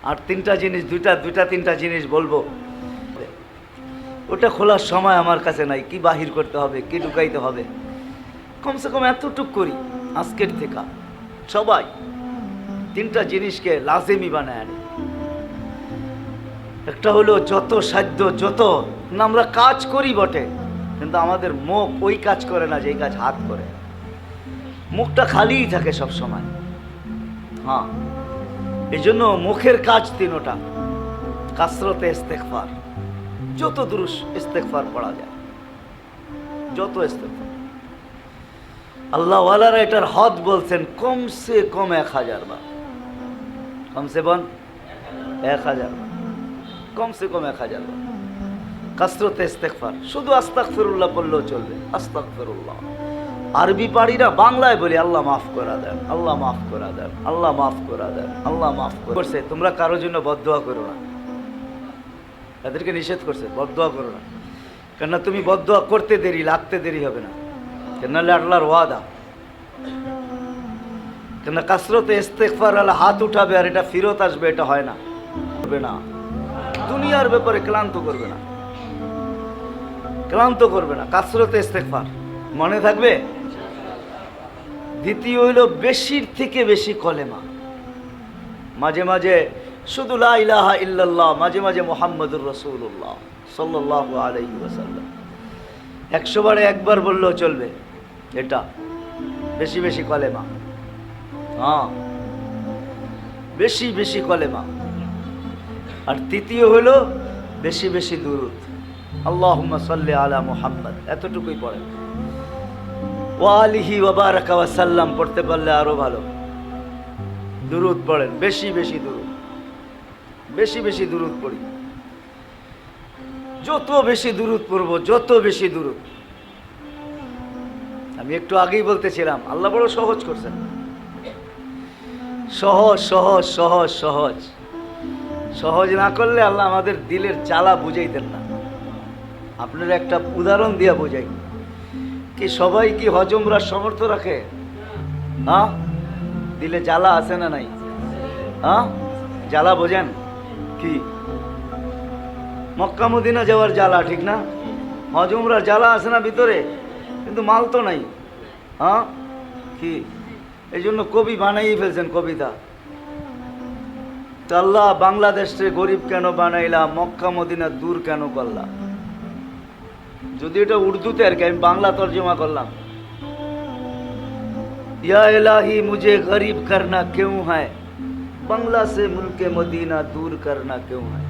আর তিনটা জিনিস, দুইটা তিনটা জিনিস বলবো, ওটা খোলার সময় আমার কাছে নাই। কি বাহির করতে হবে, কি ঢুকাইতে হবে, কমসে কম এতটুক করি আজকের থেকে। সবাই তিনটা জিনিসকে লাজেমি বানায় আনে। একটা হলো যত সাধ্য, যত না আমরা কাজ করি বটে, কিন্তু আমাদের মুখ ওই কাজ করে না যেই কাজ হাত করে। মুখটা খালিই থাকে সব সময়। হ্যাঁ, এই জন্য মুখের কাজ তিনটা। কাসরতে ইস্তেগফার, যত দুরূদ ইস্তেগফার পড়া যায়, যত ইস্তেগফার। আল্লাহ ওয়ালারা এটার হদ বলছেন কমসে কম 1000 বার, কমসে কম 1000 বার, কমসে কম 1000 বার কাসরতে ইস্তেগফার। শুধু আস্তাগফিরুল্লাহ বললেও চলবে, আস্তাগফিরুল্লাহ। আরবি পারি না, বাংলায় বলি আল্লাহ মাফ করা দেন, আল্লাহ মাফ করা দেন, আল্লাহ মাফ করা দেন, আল্লাহ মাফ করছে। তোমরা কারোর জন্য বদদোয়া করো না, তাদেরকে নিষেধ করছে বদদোয়া করো না। কেননা তুমি বদদোয়া করতে দেরি, লাগতে দেরি হবে না, কেননা আল্লাহর ওয়াদা। কেননা কাসরতে ইস্তেগফার আল্লাহ হাত উঠাবে আর এটা ফেরত আসবে, এটা হয় না, করবে না। দুনিয়ার ব্যাপারে ক্লান্ত করবে না, ক্লান্ত করবে না। কাসরতে ইস্তেগফার মনে থাকবে। দ্বিতীয় হইল বেশির থেকে বেশি কলেমা, মাঝে মাঝে শুধু লা ইলাহা ইল্লাল্লাহ, মাঝে মাঝে মুহাম্মাদুর রাসূলুল্লাহ সাল্লাল্লাহু আলাইহি ওয়াসাল্লাম। 100 বারে একবার বললেও চলবে। এটা বেশি বেশি কলেমা, হ্যাঁ বেশি বেশি কলেমা। আর তৃতীয় হলো বেশি বেশি দুরূদ, আল্লাহুম্মা সাল্লি আলা মুহাম্মদ, এতটুকুই পড়ে। ওয়া আলিহি ওয়া বারাকা ওয়া সাল্লাম পড়তে পারলে আরো ভালো। দুরূদ পড়েন, বেশি বেশি দুরূদ, বেশি বেশি দুরূদ পড়ি। যত বেশি দুরূদ পড়ব, যত বেশি দুরূদ। আমি একটু আগেই বলতেছিলাম আল্লাহ বড় সহজ করছেন, সহজ সহজ সহজ সহজ। সহজ না করলে আল্লাহ আমাদের দিলের জ্বালা বুঝাইতেন না। আপনার একটা উদাহরণ দিয়া বোঝাই, কি সবাই কি হজমরা সমর্থ রাখে? হ্যাঁ, দিলে জ্বালা আছে না নাই? হ্যাঁ, জ্বালা বোঝেন কি? মক্কা মদিনা যাওয়ার জ্বালা, ঠিক না? হজমরার জ্বালা আছে না ভিতরে, কিন্তু মাল তো নাই। হ্যাঁ কি, এই জন্য কবি বানাই ফেলছেন কবিতা। আল্লাহ বাংলাদেশে গরিব কেন বানাইলা, মক্কা মদিনা দূর কেন করলা। যদি এটা উর্দুতে আর কি, আমি বাংলা তর্জমা করলাম। ইয়া ইলাহি মুঝে গরিব করনা क्यों है, বাংলা সে মুলকে মদিনা দূর করনা क्यों है।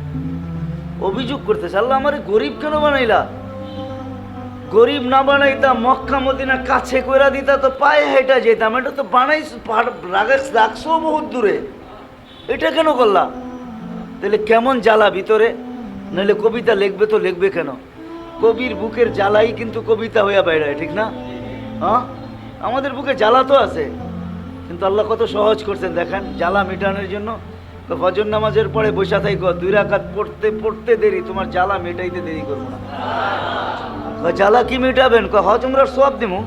অভিযোগ করতেছে আল্লাহ আমারে গরিব কেন বানাইলা। গরিব না বানাইতা, মক্কা মদিনা কাছে কইরা দিতা তো পায়ে হেঁটে যেতাম। এটা তো বানাইছ, রাখছো বহুত দূরে, এটা কেন করলা? তাহলে কেমন জ্বালা ভিতরে, নাহলে কবিতা লিখবে তো লিখবে কেন? কবির বুকের জ্বালাই কিন্তু কবিতা হইয়া বাইরায়, ঠিক না? হ্যাঁ, আমাদের বুকে জ্বালা তো আছে, কিন্তু আল্লাহ কত সহজ করছেন দেখেন। জ্বালা মিটানোর জন্য ফজর নামাজের পরে বসা থাকো, 2 রাকাত পড়তে পড়তে দেরি, তোমার জ্বালা মেটাইতে দেরি করবো না। জ্বালা কি মিটাবেন? হজ উমরার সওয়াব দিমু।